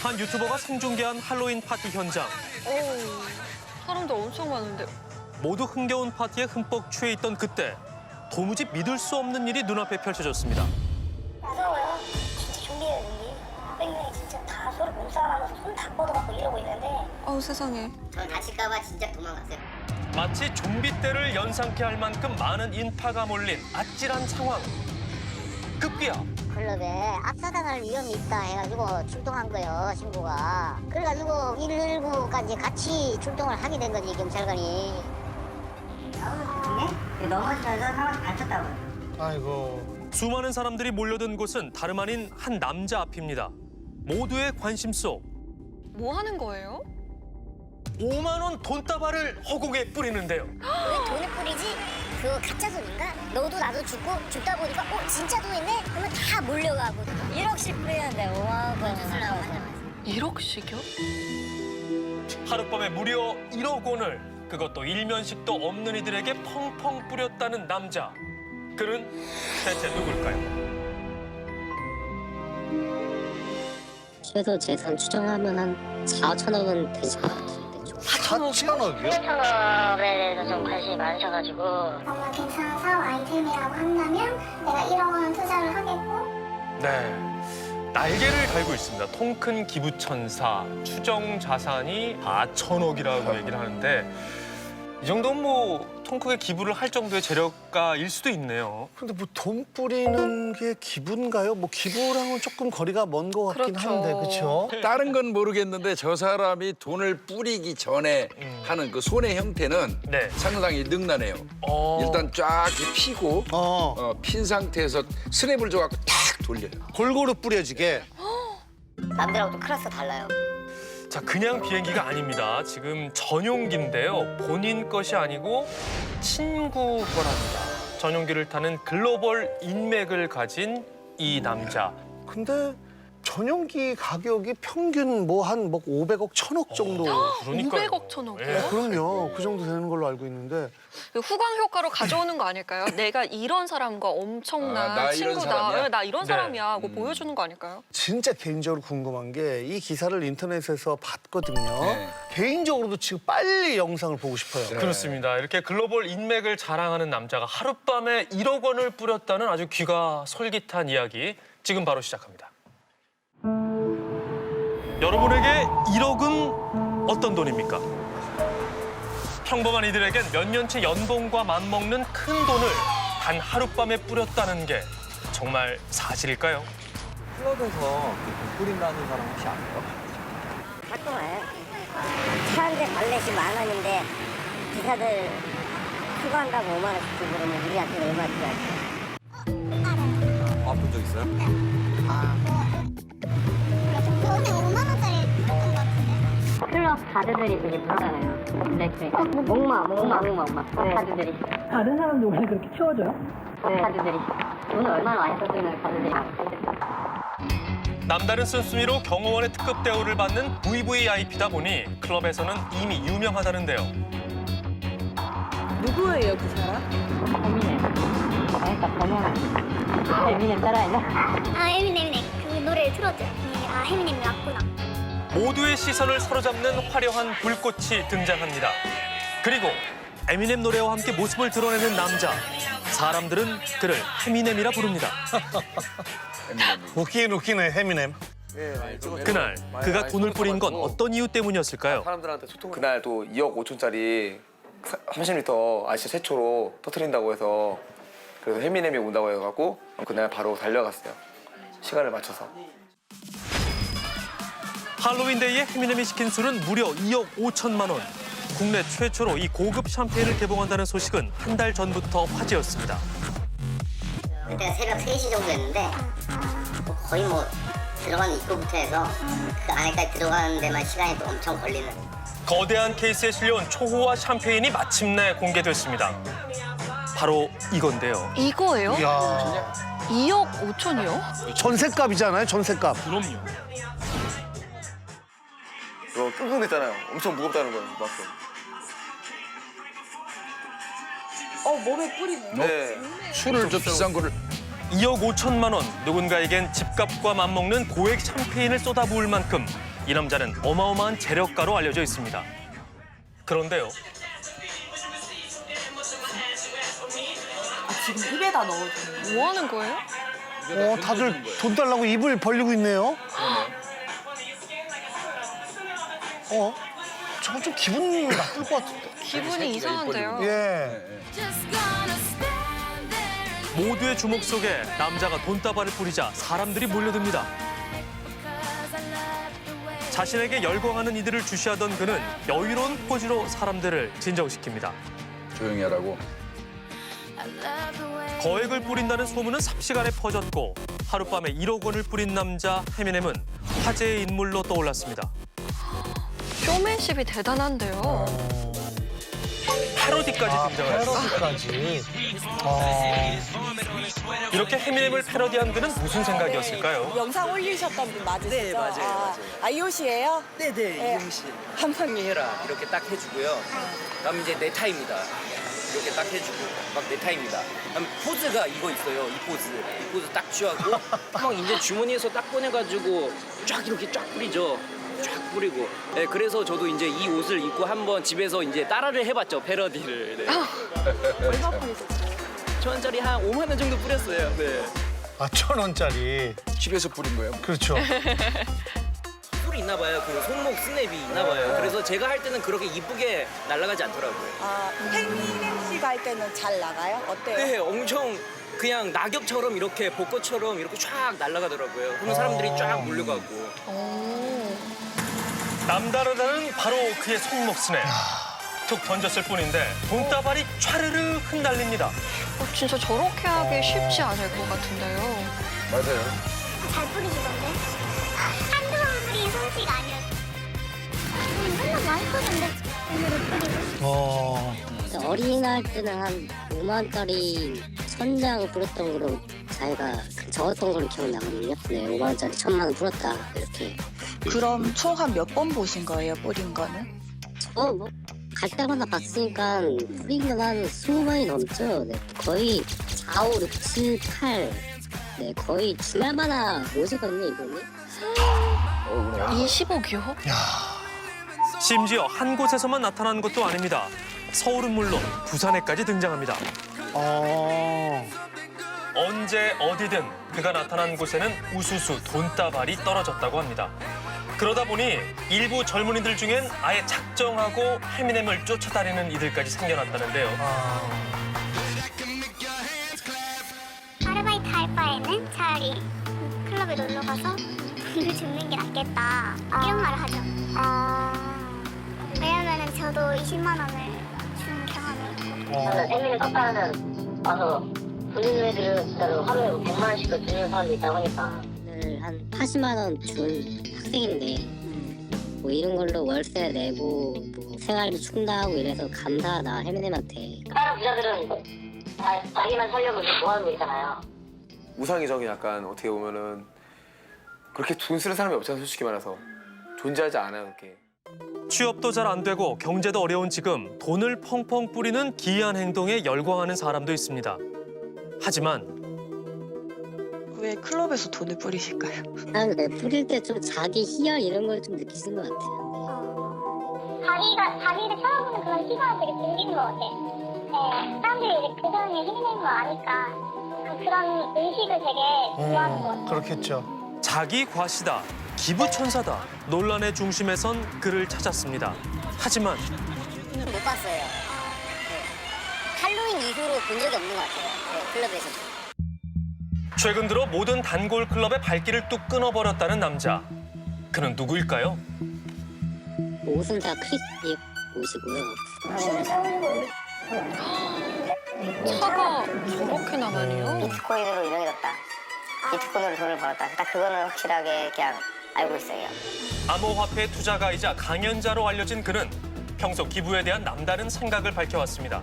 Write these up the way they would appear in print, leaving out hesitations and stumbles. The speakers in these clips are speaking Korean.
한 유튜버가 생중계한 할로윈 파티 현장. 사람들 엄청 많은데. 모두 흥겨운 파티에 흠뻑 취해 있던 그때 도무지 믿을 수 없는 일이 눈앞에 펼쳐졌습니다. 무서워요. 진짜 준비해요, 준비. 500명이 진짜 다 서로 몸싸움하면서 손 다 뻗어갖고 이러고 있는데 어우 세상에. 전 다칠까봐 진짜 도망갔어요. 마치 좀비 때를 연상케 할 만큼 많은 인파가 몰린 아찔한 상황. 급기야 클럽에 압사당할 위험이 있다 해가지고 출동한 거예요, 신고가. 그래가지고 119까지 같이 출동을 하게 된 거지, 경찰관이. 네? 넘어지면서 상황이 다쳤다고요. 아이고. 수많은 사람들이 몰려든 곳은 다름 아닌 한 남자 앞입니다. 모두의 관심 속 뭐 하는 거예요? 5만 원 돈다발을 허공에 뿌리는데요. 왜 돈을 뿌리지? 그거 가짜 돈인가? 너도 나도 죽고 죽다 보니까 진짜 돈 있네? 그러면 다 몰려가고 1억씩 뿌리는데 5만 원 주려고 1억씩이요? 하룻밤에 무려 1억 원을 그것도 일면식도 없는 이들에게 펑펑 뿌렸다는 남자. 그는 대체 누굴까요? 최소 재산 추정하면 한 4천억은 되실 것 같은데. 4천억이요? 4천억에 대해서 좀 관심이 많으셔가지고 정말 괜찮은 사업 아이템이라고 한다면 내가 1억 원 투자를 하겠고 네, 날개를 달고 있습니다. 통큰 기부천사, 추정 자산이 4천억이라고 얘기를 하는데 이 정도면 뭐 통 크게 기부를 할 정도의 재력가일 수도 있네요. 근데 뭐 돈 뿌리는 게 기부인가요? 뭐 기부랑은 조금 거리가 먼 것 같긴 그렇죠. 한데, 그렇죠? 다른 건 모르겠는데 저 사람이 돈을 뿌리기 전에 하는 그 손의 형태는 네. 상당히 능란해요. 일단 쫙 이렇게 피고 핀 상태에서 스냅을 줘갖고 탁 돌려요. 골고루 뿌려지게. 남들하고 또 클래스 달라요. 자, 그냥 비행기가 아닙니다. 지금 전용기인데요. 본인 것이 아니고 친구 거랍니다. 전용기를 타는 글로벌 인맥을 가진 이 남자. 근데 전용기 가격이 평균 뭐 한 500억, 1000억 정도. 그러니까요. 500억 천억이요? 예. 그럼요. 그 정도 되는 걸로 알고 있는데. 후광 효과로 가져오는 거 아닐까요? 내가 이런 사람과 엄청난 나 이런 친구다. 사람이야? 나 이런 네. 사람이야 하고 보여주는 거 아닐까요? 진짜 개인적으로 궁금한 게 이 기사를 인터넷에서 봤거든요. 네. 개인적으로도 지금 빨리 영상을 보고 싶어요. 그렇습니다. 이렇게 글로벌 인맥을 자랑하는 남자가 하룻밤에 1억 원을 뿌렸다는 아주 귀가 솔깃한 이야기 지금 바로 시작합니다. 여러분에게 1억은 어떤 돈입니까? 평범한 이들에겐 몇 년치 연봉과 맞먹는 큰 돈을 단 하룻밤에 뿌렸다는 게 정말 사실일까요? 클럽에서 돈 뿌린다는 사람 혹시 아세요? 가끔 와요. 차 한 대 발렛이 10,000원인데 기사들 수거한다고 5만 원씩 주고 그러면 우리한테 얼마 줘야지. 본 적 있어요? 저한테 5만 원짜리 줬던 것 같은데 클럽 가드들이 되게 부르잖아요. 블랙백. 목마. 가드들이. 다른 사람도 원래 그렇게 키워줘요? 가드들이. 돈을 얼마나 많이 썼으면 가드들이. 남다른 쓴수미로 경호원의 특급 대우를 받는 VVIP다 보니 클럽에서는 이미 유명하다는데요. 누구예요, 그 사람? 에미넴. 그러니까 번역은 에미넴 따라했나? 아 에미넴 그 노래 틀어줘 아 에미넴이 왔구나 모두의 시선을 사로잡는 화려한 불꽃이 등장합니다. 그리고 에미넴 노래와 함께 모습을 드러내는 남자. 사람들은 그를 해미넴이라 부릅니다. 웃기긴 웃기네, 해미넴. 그날 그가 돈을 뿌린 건 어떤 이유 때문이었을까요? 사람들한테 소통. 그날 또 2억 5천짜리 30리터 아시아 최초로 터트린다고 해서 그래서 해미넴이 온다고 해갖고 그날 바로 달려갔어요. 시간을 맞춰서. 할로윈데이에 해미넴이 시킨 술은 무려 2억 5천만 원. 국내 최초로 이 고급 샴페인을 개봉한다는 소식은 한 달 전부터 화제였습니다. 그때가 새벽 3시 정도였는데 거의 뭐 들어가는 입구부터 해서 그 안에까지 들어가는 데만 시간이 또 엄청 걸리는. 거대한 케이스에 실려온 초호화 샴페인이 마침내 공개됐습니다. 바로 이건데요. 이거예요? 이야. 2억 5천이요? 전셋값이잖아요, 전셋값. 그럼요. 이거 끙끙댔잖아요. 엄청 무겁다는 거예요. 맞죠? 몸에 뿌리네. 네. 술을 좀 비싼 거를 2억 5천만 원. 누군가에겐 집값과 맞먹는 고액 샴페인을 쏟아부을 만큼 이 남자는 어마어마한 재력가로 알려져 있습니다. 그런데요. 지금 입에다 넣어주는 뭐 하는 거예요? 다들 돈 달라고 입을 벌리고 있네요. 저건 좀 기분 나쁠 것 같은데. 기분이 이상한데요. 예. 모두의 주목 속에 남자가 돈다발을 뿌리자 사람들이 몰려듭니다. 자신에게 열광하는 이들을 주시하던 그는 여유로운 포즈로 사람들을 진정시킵니다. 조용히 하라고. 거액을 뿌린다는 소문은 삽시간에 퍼졌고 하룻밤에 1억 원을 뿌린 남자 해미넴은 화제의 인물로 떠올랐습니다. 쇼맨십이 대단한데요. 패러디까지 등장했습니다. 패러디까지. 이렇게 해미넴을 패러디한 그는 무슨 생각이었을까요? 영상 올리셨던 분 맞으시죠? 네, 맞아요. 아이오시예요? 네네, 이용 씨. 한방에 해라. 이렇게 딱 해주고요. 그다음 이제 내 타입니다. 이렇게 딱 해주고 막 내 타입니다. 그다음 포즈가 이거 있어요. 이 포즈 딱 취하고 막 이제 주머니에서 딱 꺼내가지고 쫙 이렇게 쫙 뿌리죠. 쫙 뿌리고. 네, 그래서 저도 이제 이 옷을 입고 한번 집에서 이제 따라를 해봤죠. 패러디를. 네. 얼마 뿌리셨어요? 1,000원짜리 한 5만 원 정도 뿌렸어요. 네. 1,000원짜리. 집에서 뿌린 거예요? 그렇죠. 술 있나 봐요. 그 손목 스냅이 있나 봐요. 그래서 제가 할 때는 그렇게 이쁘게 날아가지 않더라고요. 혜미넴 씨가 할 때는 잘 나가요? 어때요? 네, 엄청 그냥 낙엽처럼 이렇게 벚꽃처럼 이렇게 쫙 날아가더라고요. 그러면 사람들이 쫙 몰려가고. 남다르다는 바로 그의 손목 스냅. 툭 던졌을 뿐인데 돈다발이 촤르르 흩날립니다. 진짜 저렇게 하기 쉽지 않을 것 같은데요. 맞아요. 잘 뿌리시던데? 한두 번 뿌린 솜씨가 아니었어. 맨날 많이 뿌던데 오늘은 뿌리고. 어린이날 때는 한 5만 원짜리 1,000장 뿌렸던 걸로 자기가 적었던 걸로 기억나거든요. 네, 5만 원짜리 1,000만 원 뿌렸다 이렇게. 그럼 총 한 몇 번 보신 거예요, 뿌린 거는? 뭐 갈 때마다 봤으니까 뿌린 건 한 20번이 넘죠. 네, 거의 4, 5, 6, 7, 8. 네, 거의 주말마다 오시거든요, 이분이. 20억이요? 심지어 한 곳에서만 나타나는 것도 아닙니다. 서울은 물론 부산에까지 등장합니다. 언제 어디든 그가 나타난 곳에는 우수수 돈다발이 떨어졌다고 합니다. 그러다 보니 일부 젊은이들 중엔 아예 작정하고 해미넴을 쫓아다니는 이들까지 생겨났다는데요. 아르바이트 할 바에는 차라리 클럽에 놀러 가서 돈을 줍는 게 낫겠다. 이런 말을 하죠. 왜냐면은 저도 20만 원을 준 경험이 있고. 생일에 떴다는 와서 돌리는 애들은 진짜로 하루에 100만 원씩도 주는 사람도 있다고 하니까. 오늘 한 80만 원 준 학생인데 뭐 이런 걸로 월세 내고 뭐 생활비 충당하고 이래서 감사하다 해미넴한테. 다른 부자들은 자기만 살려고 모아놓은 거 있잖아요. 우상이죠. 약간 어떻게 보면은 그렇게 돈 쓰는 사람이 없잖아요. 솔직히 말해서 존재하지 않아요. 그렇게. 취업도 잘 안 되고 경제도 어려운 지금 돈을 펑펑 뿌리는 기이한 행동에 열광하는 사람도 있습니다. 하지만 왜 클럽에서 돈을 뿌리실까요? 난 뿌릴 때 좀 자기 희열 이런 걸 좀 느끼시는 것 같아요. 자기를 쳐다보는 그런 시선을 되게 즐기는 것 같아. 네, 사람들이 이제 그 사람이 해내는 거 아니까 그런 의식을 되게 좋아하는 것 같아. 그렇겠죠. 자기 과시다, 기부천사다 논란의 중심에선 그를 찾았습니다. 하지만 못 봤어요. 네. 할로윈 이후로 본 적이 없는 것 같아요. 네, 클럽에서. 최근 들어 모든 단골 클럽의 발길을 뚝 끊어버렸다는 남자. 그는 누구일까요? 옷은 다 크리스티 옷이고요. 차가 저렇게 나가네요. 비트코인으로 유명해졌다. 비트코인으로 돈을 벌었다. 딱 그거는 확실하게 그냥 알고 있어요. 암호화폐 투자가이자 강연자로 알려진 그는 평소 기부에 대한 남다른 생각을 밝혀왔습니다.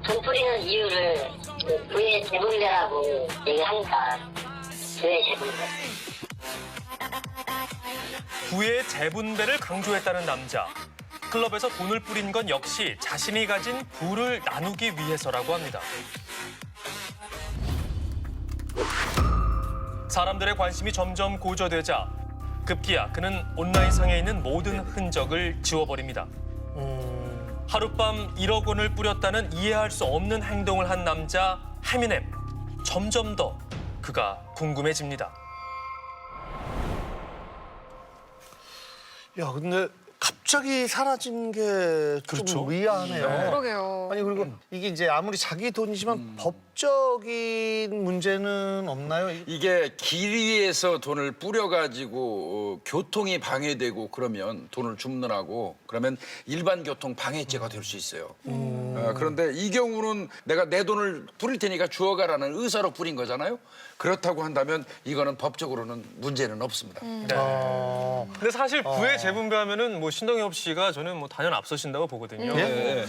돈 뿌리는 이유를 부의 재분배라고 얘기하니까 부의 재분배. 부의 재분배를 강조했다는 남자. 클럽에서 돈을 뿌린 건 역시 자신이 가진 부를 나누기 위해서라고 합니다. 사람들의 관심이 점점 고조되자 급기야 그는 온라인상에 있는 모든 흔적을 지워버립니다. 하룻밤 1억 원을 뿌렸다는 이해할 수 없는 행동을 한 남자 해미넴. 점점 더 그가 궁금해집니다. 야, 근데 갑자기 사라진 게 좀 그렇죠. 의아하네요. 네. 그러게요. 아니 그리고 이게 이제 아무리 자기 돈이지만 법적인 문제는 없나요? 이게 길 위에서 돈을 뿌려가지고 교통이 방해되고 그러면 돈을 줍느라고 그러면 일반 교통 방해죄가 될 수 있어요. 그런데 이 경우는 내가 내 돈을 뿌릴 테니까 주워가라는 의사로 뿌린 거잖아요. 그렇다고 한다면 이거는 법적으로는 문제는 없습니다. 근데 사실 부의 재분배하면은 뭐 신동엽 씨가 저는 뭐 단연 앞서신다고 보거든요. 예?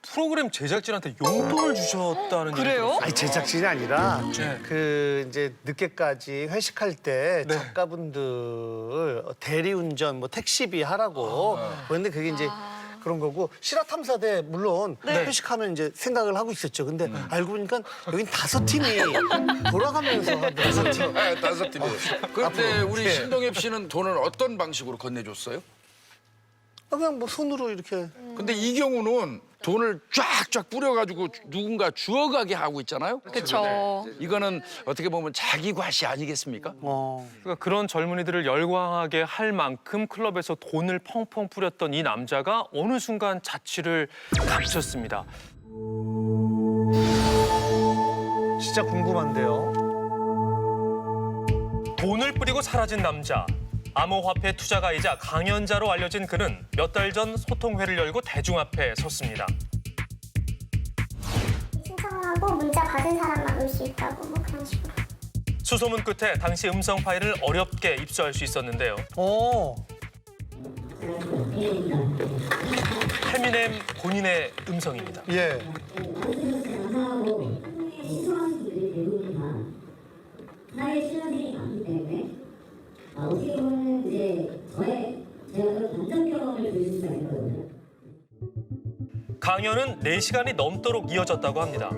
프로그램 제작진한테 용돈을 주셨다는 그래요? 얘기가 아니 제작진이 아니라 네. 그 이제 늦게까지 회식할 때 네. 작가분들 대리운전 뭐 택시비 하라고 그런데 그게 이제 그런 거고 실화탐사대 물론 회식하면 이제 생각을 하고 있었죠. 근데 알고 보니까 여긴 5팀이 돌아가면서 하더라고요. 네, 5팀이. 그런데 앞으로. 우리 예. 신동엽 씨는 돈을 어떤 방식으로 건네줬어요? 그냥 뭐 손으로 이렇게 근데 이 경우는 돈을 쫙쫙 뿌려가지고 누군가 주워가게 하고 있잖아요. 그렇죠. 이거는 어떻게 보면 자기 과시 아니겠습니까? 그러니까 그런 젊은이들을 열광하게 할 만큼 클럽에서 돈을 펑펑 뿌렸던 이 남자가 어느 순간 자취를 감췄습니다. 진짜 궁금한데요. 돈을 뿌리고 사라진 남자. 암호화폐 투자가이자 강연자로 알려진 그는 몇 달 전 소통회를 열고 대중 앞에 섰습니다. 신청하고 문자 받은 사람만 올 수 있다고 뭐 그런 식으로. 수소문 끝에 당시 음성 파일을 어렵게 입수할 수 있었는데요. 해미넴 본인의 음성입니다. 예. 나의 실력이 많기 때문에 어떻게 보면 이제 제가 그런 단점 경험을 보여줄 수가 있거든요. 강연은 4시간이 넘도록 이어졌다고 합니다.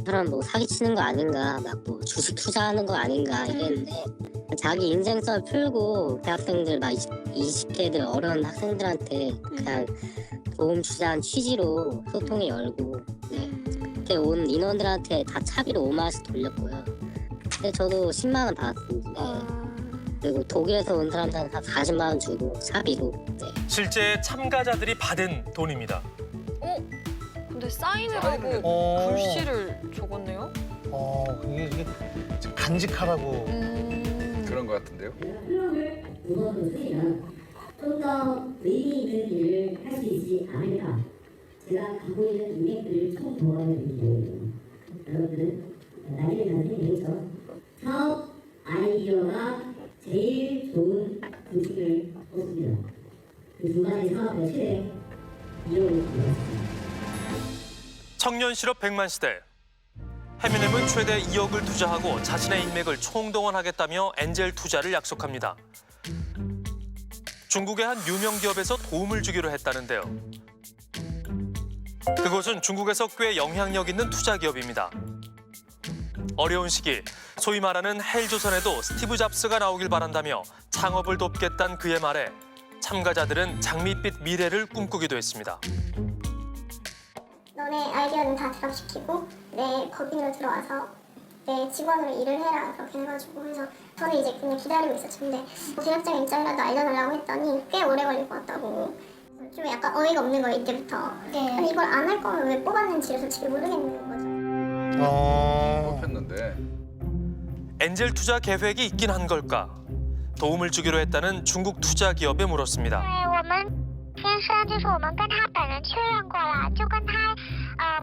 사람 뭐 사기치는 거 아닌가, 막 뭐 주식 투자하는 거 아닌가 이랬는데 자기 인생썰 풀고 대학생들 막 20대들 어려운 학생들한테 그냥 도움 주자는 취지로 소통회 열고 그때 온 인원들한테 다 차비로 5만 원씩 돌렸고요. 근데 저도 10만 원 받았습니다. 그리고 독일에서 온 사람들한테 한 40만 원 주고 사비로. 실제 참가자들이 받은 돈입니다. 근데 사인을 하고 글씨를 적었네요. 이게 간직하라고. 그런 것 같은데요. 클럽을 두번 쓰면 좀 더 의미 있는 일을 할 수 있지 않을까. 제가 갖고 있는 인맥들을 총 도와드리는 여러분들은 나이를 가지면서 사업 아이디어가 제일 좋은 음식을 얻습니다. 그 두 가지 사업의 최대 이용을 드렸습니다. 청년 실업 100만 시대. 해미넴은 최대 2억을 투자하고 자신의 인맥을 총동원하겠다며 엔젤 투자를 약속합니다. 중국의 한 유명 기업에서 도움을 주기로 했다는데요. 그곳은 중국에서 꽤 영향력 있는 투자 기업입니다. 어려운 시기, 소위 말하는 헬조선에도 스티브 잡스가 나오길 바란다며 창업을 돕겠다는 그의 말에 참가자들은 장밋빛 미래를 꿈꾸기도 했습니다. 너네 아이디어는 다 드랍시키고 내 법인으로 들어와서 내 직원으로 일을 해라 그렇게 해가지고 그래서 저는 이제 그냥 기다리고 있었죠. 근데 대략적인 일정이라도 알려달라고 했더니 꽤 오래 걸릴 것 같다고. 좀 약간 어이가 없는 거예요 이때부터. 아니 이걸 안 할 거면 왜 뽑았는지 솔직히 모르겠는 거죠. 뽑혔는데. 엔젤 투자 계획이 있긴 한 걸까? 도움을 주기로 했다는 중국 투자 기업에 물었습니다. 先生就是我们跟他本人确认过了，就跟他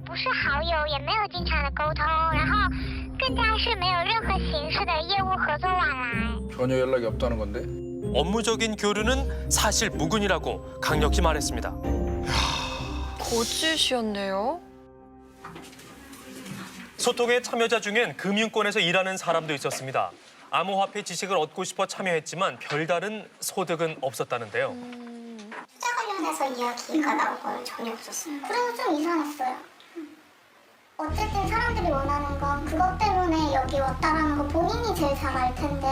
不是好友，也没有经常的沟通，然后更加是没有任何形式的业务合作往来。 전혀 연락이 없다는 건데. 업무적인 교류는 사실 무근이라고 강력히 말했습니다. 거짓이었네요. 소통의 참여자 중엔 금융권에서 일하는 사람도 있었습니다. 암호화폐 지식을 얻고 싶어 참여했지만 별다른 소득은 없었다는데요. 투자 관련해서 이야기가 나올 건 전혀 없었어요. 그래서 좀 이상했어요. 어쨌든 사람들이 원하는 건 그것 때문에 여기 왔다라는 거 본인이 제일 잘 알 텐데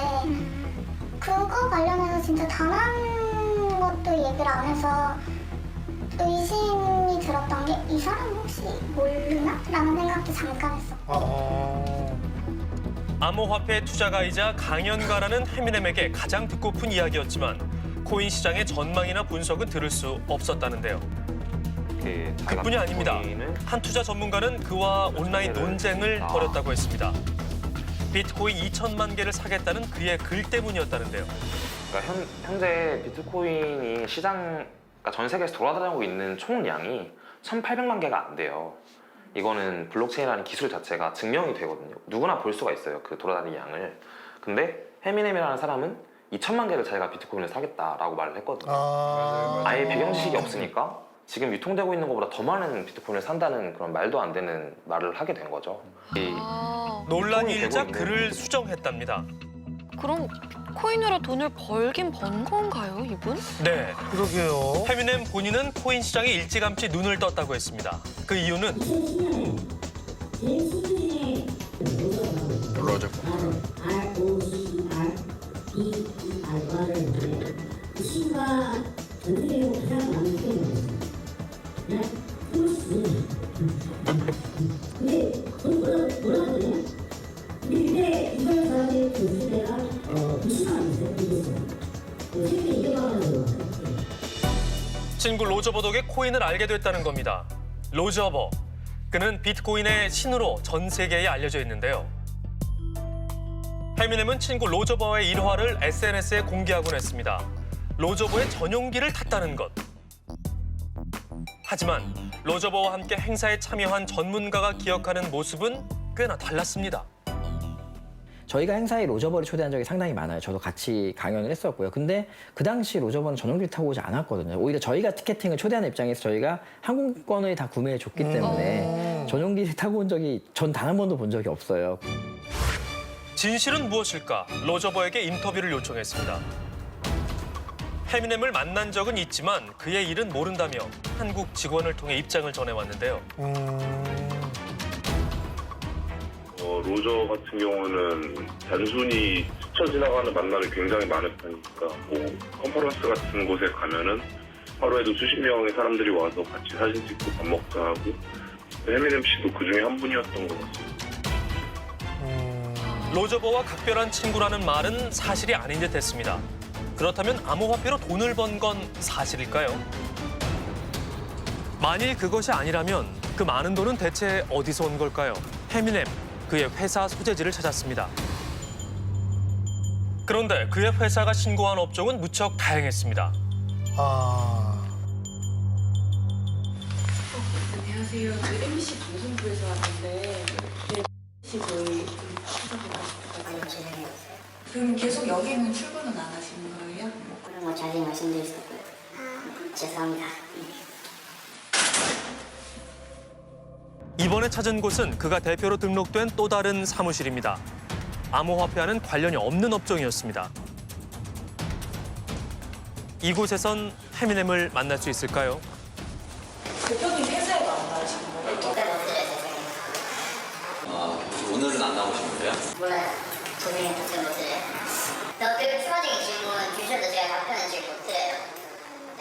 그거 관련해서 진짜 단 한 것도 얘기를 안 해서 의심이 들었던 게 이 사람 혹시 모르나? 라는 생각도 잠깐 했었고. 암호화폐 투자가이자 강연가라는 해미넴에게 가장 듣고픈 이야기였지만 코인 시장의 전망이나 분석은 들을 수 없었다는데요. 그뿐이 아닙니다. 한 투자 전문가는 그와 온라인 논쟁을 벌였다고 했습니다. 비트코인 2천만 개를 사겠다는 그의 글 때문이었다는데요. 그러니까 현재 비트코인이 그러니까 전 세계에서 돌아다니고 있는 총량이 1,800만 개가 안 돼요. 이거는 블록체인이라는 기술 자체가 증명이 되거든요. 누구나 볼 수가 있어요, 그 돌아다니는 양을. 근데 해미넴이라는 사람은 2천만 개를 자기가 비트코인을 사겠다라고 말을 했거든요. 아예 배경 지식이 없으니까 지금 유통되고 있는 것보다 더 많은 비트코인을 산다는 그런 말도 안 되는 말을 하게 된 거죠. 논란이 일자 글을 수정했답니다. 그럼 코인으로 돈을 벌긴 번 건가요, 이분? 네. 그러게요. 해미넴 본인은 코인 시장에 일찌감치 눈을 떴다고 했습니다. 그 이유는 로저 친구 로저버 덕에 코인을 알게 됐다는 겁니다. 로저버. 그는 비트코인의 신으로 전 세계에 알려져 있는데요. 해미넴은 친구 로저버의 일화를 SNS에 공개하곤 했습니다. 로저버의 전용기를 탔다는 것. 하지만 로저버와 함께 행사에 참여한 전문가가 기억하는 모습은 꽤나 달랐습니다. 저희가 행사에 로저버를 초대한 적이 상당히 많아요. 저도 같이 강연을 했었고요. 근데 그 당시 로저버는 전용기를 타고 오지 않았거든요. 오히려 저희가 티켓팅을 초대하는 입장에서 저희가 항공권을 다 구매해 줬기 때문에 전용기를 타고 온 적이 전 단 한 번도 본 적이 없어요. 진실은 무엇일까? 로저버에게 인터뷰를 요청했습니다. 해미넴을 만난 적은 있지만 그의 일은 모른다며 한국 직원을 통해 입장을 전해왔는데요. 로저 같은 경우는 단순히 스쳐 지나가는 만남이 굉장히 많은 편이니까 뭐 컨퍼런스 같은 곳에 가면은 하루에도 수십 명의 사람들이 와서 같이 사진 찍고 밥 먹자 하고 해미넴 씨도 그중에 한 분이었던 것 같습니다. 로저버와 각별한 친구라는 말은 사실이 아닌 듯 했습니다. 그렇다면 암호화폐로 돈을 번 건 사실일까요? 만일 그것이 아니라면 그 많은 돈은 대체 어디서 온 걸까요? 해미넴, 그의 회사 소재지를 찾았습니다. 그런데 그의 회사가 신고한 업종은 무척 다양했습니다. 안녕하세요. 저희 MBC 방송부에서 왔는데 MBC 저희 그럼 계속 여기는 출근은 안 하시는 거예요? 그런 거 자세히 말씀드릴 수 없고요. 죄송합니다. 이번에 찾은 곳은 그가 대표로 등록된 또 다른 사무실입니다. 암호화폐와는 관련이 없는 업종이었습니다. 이곳에선 해미넴을 만날 수 있을까요? 대표님 회사에도 안 나오시는 거예요? 오늘은 안 나오신 거예요? 몰라요. 도중에 답변 못 드려요. 그 추가적인 질문 주셔도 제가 답변은 지금 못 드려요. 네.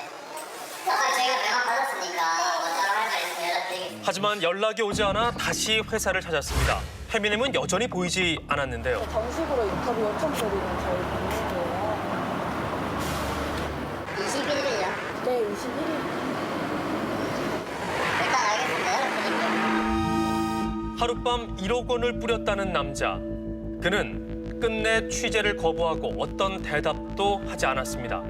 아까 저희가 명함 받았으니까 따로 할 말 있으면 연락드리겠습니다. 하지만 연락이 오지 않아 다시 회사를 찾았습니다. 해미넴은 여전히 보이지 않았는데요. 정식으로 인터뷰 요청드리는 저희 방송이에요. 21일이요? 네, 21일. 일단 알겠습니다. 연락드릴게요. 하룻밤 1억 원을 뿌렸다는 남자. 그는 끝내 취재를 거부하고 어떤 대답도 하지 않았습니다.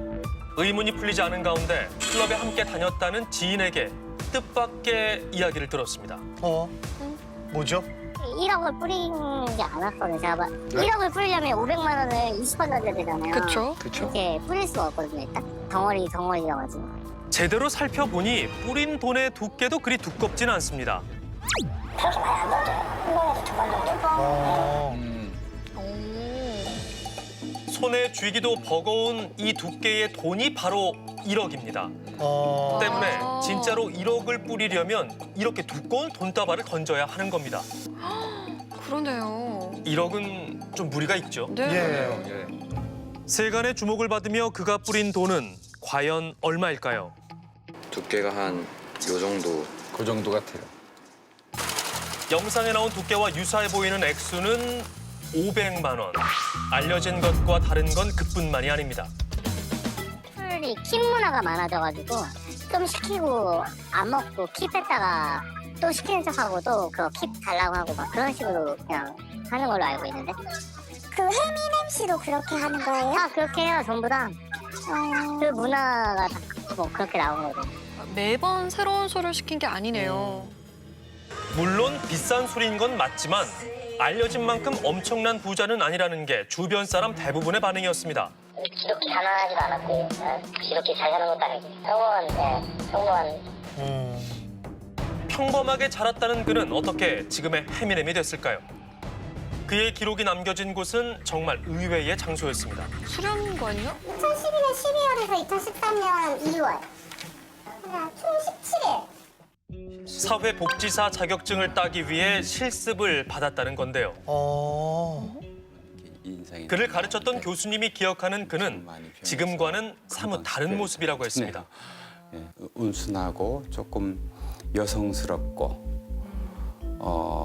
의문이 풀리지 않은 가운데 클럽에 함께 다녔다는 지인에게 뜻밖의 이야기를 들었습니다. 뭐죠? 1억을 뿌리지 않았거든요. 제가 1억을 뿌리려면 500만 원을 20번 던져야 되잖아요. 그쵸? 이렇게 뿌릴 수가 없거든요. 일단 덩어리여가지고. 제대로 살펴보니 뿌린 돈의 두께도 그리 두껍진 않습니다. 그렇게 많이 안 던져요. 한 번에도 두 번 정도? 손에 쥐기도 버거운 이 두께의 돈이 바로 1억입니다. 때문에 진짜로 1억을 뿌리려면 이렇게 두꺼운 돈다발을 던져야 하는 겁니다. 그러네요. 1억은 좀 무리가 있죠. 네. 세간의 주목을 받으며 그가 뿌린 돈은 과연 얼마일까요? 두께가 한 요 정도. 그 정도 같아요. 영상에 나온 두께와 유사해 보이는 액수는 500만 원. 알려진 것과 다른 건 그뿐만이 아닙니다. 술이 킵 문화가 많아져가지고 좀 시키고 안 먹고 킵했다가 또 시키는 척하고 또 그거 킵 달라고 하고 막 그런 식으로 그냥 하는 걸로 알고 있는데. 그 해미넴 씨도 그렇게 하는 거예요? 아 그렇게 해요 전부 다. 그 문화가 다 뭐 그렇게 나온 거죠. 매번 새로운 술을 시킨 게 아니네요. 물론 비싼 술인 건 맞지만 알려진 만큼 엄청난 부자는 아니라는 게 주변 사람 대부분의 반응이었습니다. 이렇게 가난하지도 않았고 이렇게 잘 사는 것도 아니고 평범한 평범하게 자랐다는 그는 어떻게 지금의 해미넴이 됐을까요? 그의 기록이 남겨진 곳은 정말 의외의 장소였습니다. 수련관이요? 2012년 12월에서 2013년 2월. 총 17일. 사회복지사 자격증을 따기 위해 실습을 받았다는 건데요. 그를 가르쳤던 교수님이 기억하는 그는 지금과는 사뭇 다른 모습이라고 했습니다. 온순하고 조금 여성스럽고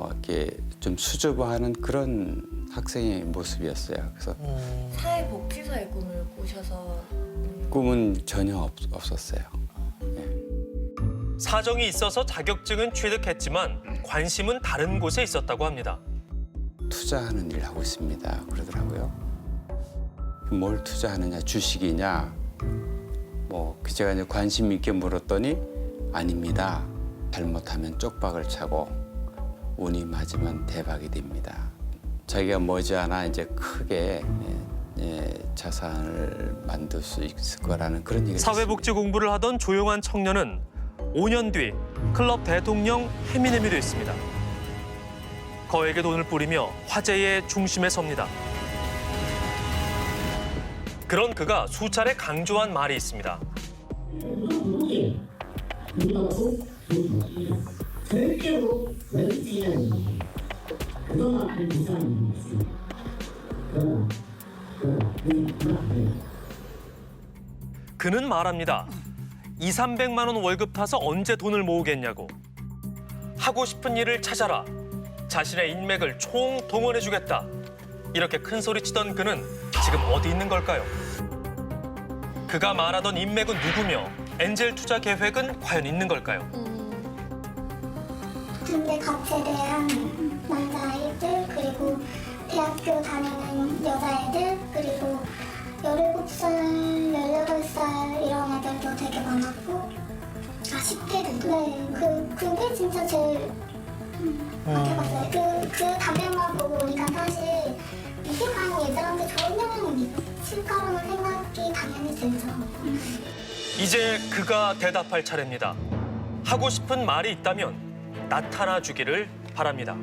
이렇게 좀 수줍어하는 그런 학생의 모습이었어요. 그래서 사회복지사의 꿈을 꾸셔서 꿈은 전혀 없었어요. 사정이 있어서 자격증은 취득했지만 관심은 다른 곳에 있었다고 합니다. 투자하는 일을 하고 있습니다. 그러더라고요. 뭘 투자하느냐, 주식이냐. 제가 이제 관심 있게 물었더니 아닙니다. 잘못하면 쪽박을 차고 운이 맞으면 대박이 됩니다. 자기가 머지않아 이제 크게 자산을 만들 수 있을 거라는 그런 얘기를 사회복지 공부를 하던 조용한 청년은 5년 뒤 클럽 대통령 해미넴이 됐습니다. 거액의 돈을 뿌리며 화제의 중심에 섭니다. 그런 그가 수차례 강조한 말이 있습니다. 그는 말합니다. 200~300만 원 월급 타서 언제 돈을 모으겠냐고. 하고 싶은 일을 찾아라. 자신의 인맥을 총동원해주겠다. 이렇게 큰 소리치던 그는 지금 어디 있는 걸까요? 그가 말하던 인맥은 누구며 엔젤 투자 계획은 과연 있는 걸까요? 군대 가체대한 남자아이들 그리고 대학교 다니는 여자애들 그리고 17살, 18살 이런 애들도 되게 많았고 10대들? 네, 그게 진짜 제일 박혀갔어요. 그 답변만 보고 보니까 사실 이게 과연 얘들한테 좋은 영향을 미칠까라는 생각이 당연히 들죠. 이제 그가 대답할 차례입니다. 하고 싶은 말이 있다면 나타나 주기를 바랍니다.